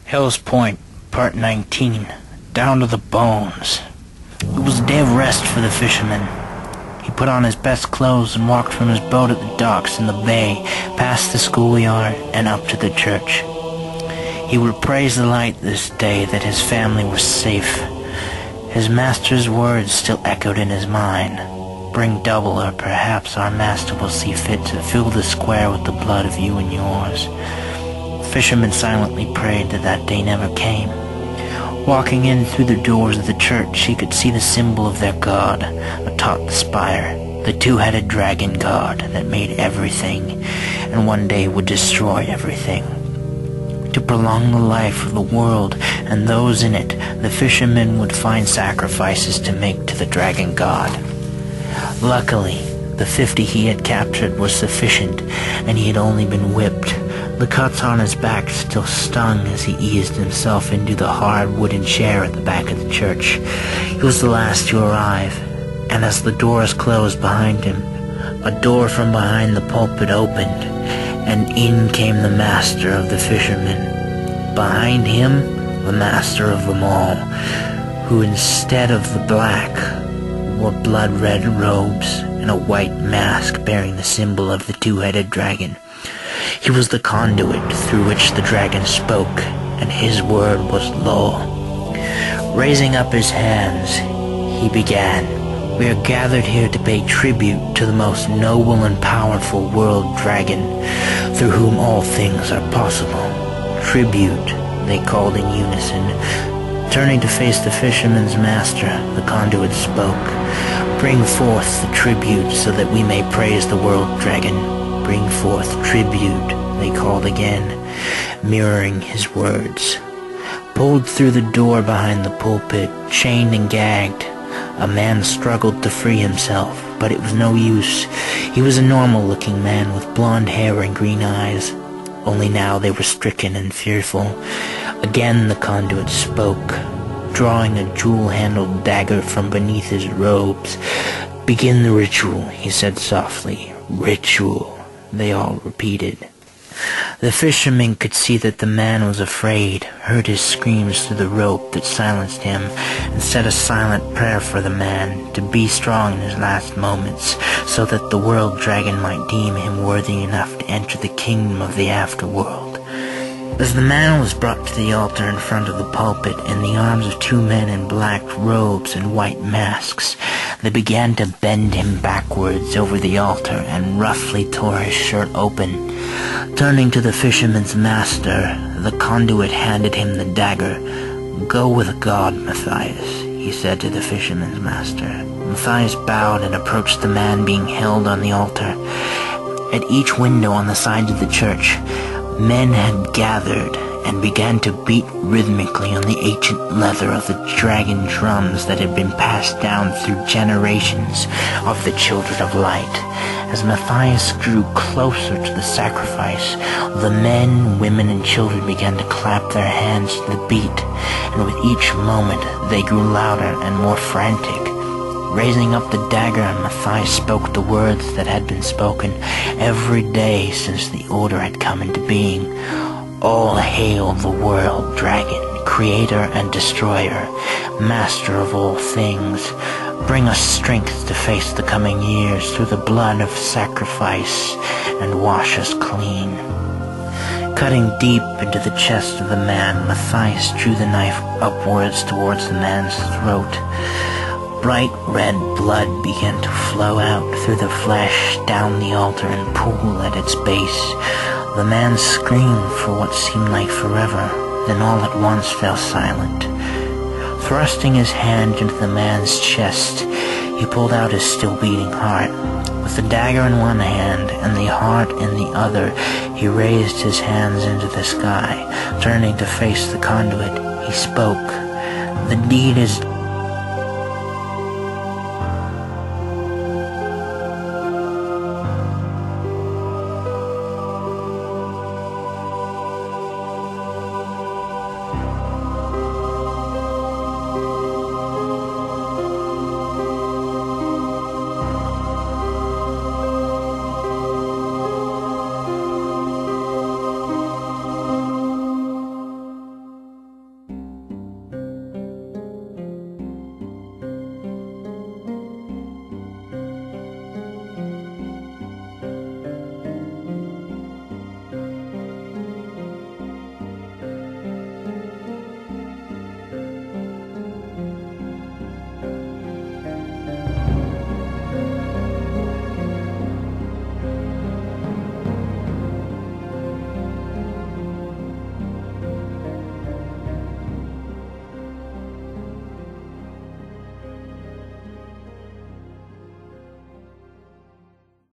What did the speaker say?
Hell's Point, Part 19. Down to the bones. It was a day of rest for the fisherman. He put on his best clothes and walked from his boat at the docks in the bay, past the schoolyard, and up to the church. He would praise the light this day that his family was safe. His master's words still echoed in his mind. Bring double, or perhaps our master will see fit to fill the square with the blood of you and yours. The fisherman silently prayed that day never came. Walking in through the doors of the church, he could see the symbol of their god atop the spire, the two-headed dragon god that made everything, and one day would destroy everything. To prolong the life of the world and those in it, the fisherman would find sacrifices to make to the dragon god. Luckily, the 50 he had captured was sufficient, and he had only been whipped. The cuts on his back still stung as he eased himself into the hard wooden chair at the back of the church. He was the last to arrive, and as the doors closed behind him, a door from behind the pulpit opened, and in came the master of the fishermen. Behind him, the master of them all, who instead of the black, wore blood-red robes and a white mask bearing the symbol of the two-headed dragon. He was the conduit through which the dragon spoke, and his word was law. Raising up his hands, he began, "We are gathered here to pay tribute to the most noble and powerful world dragon, through whom all things are possible." "Tribute," they called in unison. Turning to face the fisherman's master, the conduit spoke. "Bring forth the tribute so that we may praise the world dragon." "Bring forth tribute," they called again, mirroring his words. Pulled through the door behind the pulpit, chained and gagged, a man struggled to free himself, but it was no use. He was a normal-looking man with blonde hair and green eyes, only now they were stricken and fearful. Again the conduit spoke, drawing a jewel-handled dagger from beneath his robes. "Begin the ritual," he said softly. "Ritual," they all repeated. The fisherman could see that the man was afraid, heard his screams through the rope that silenced him, and said a silent prayer for the man to be strong in his last moments, so that the world dragon might deem him worthy enough to enter the kingdom of the afterworld. As the man was brought to the altar in front of the pulpit in the arms of two men in black robes and white masks, they began to bend him backwards over the altar and roughly tore his shirt open. Turning to the fisherman's master, the conduit handed him the dagger. "Go with God, Matthias," he said to the fisherman's master. Matthias bowed and approached the man being held on the altar. At each window on the sides of the church, men had gathered and began to beat rhythmically on the ancient leather of the dragon drums that had been passed down through generations of the children of light. As Matthias drew closer to the sacrifice, the men, women, and children began to clap their hands to the beat, and with each moment they grew louder and more frantic. Raising up the dagger, Matthias spoke the words that had been spoken every day since the order had come into being. "All hail the world dragon, creator and destroyer, master of all things. Bring us strength to face the coming years through the blood of sacrifice, and wash us clean." Cutting deep into the chest of the man, Matthias drew the knife upwards towards the man's throat. Bright red blood began to flow out through the flesh down the altar and pool at its base. The man screamed for what seemed like forever, then all at once fell silent. Thrusting his hand into the man's chest, he pulled out his still-beating heart. With the dagger in one hand and the heart in the other, he raised his hands into the sky. Turning to face the conduit, he spoke. "The deed is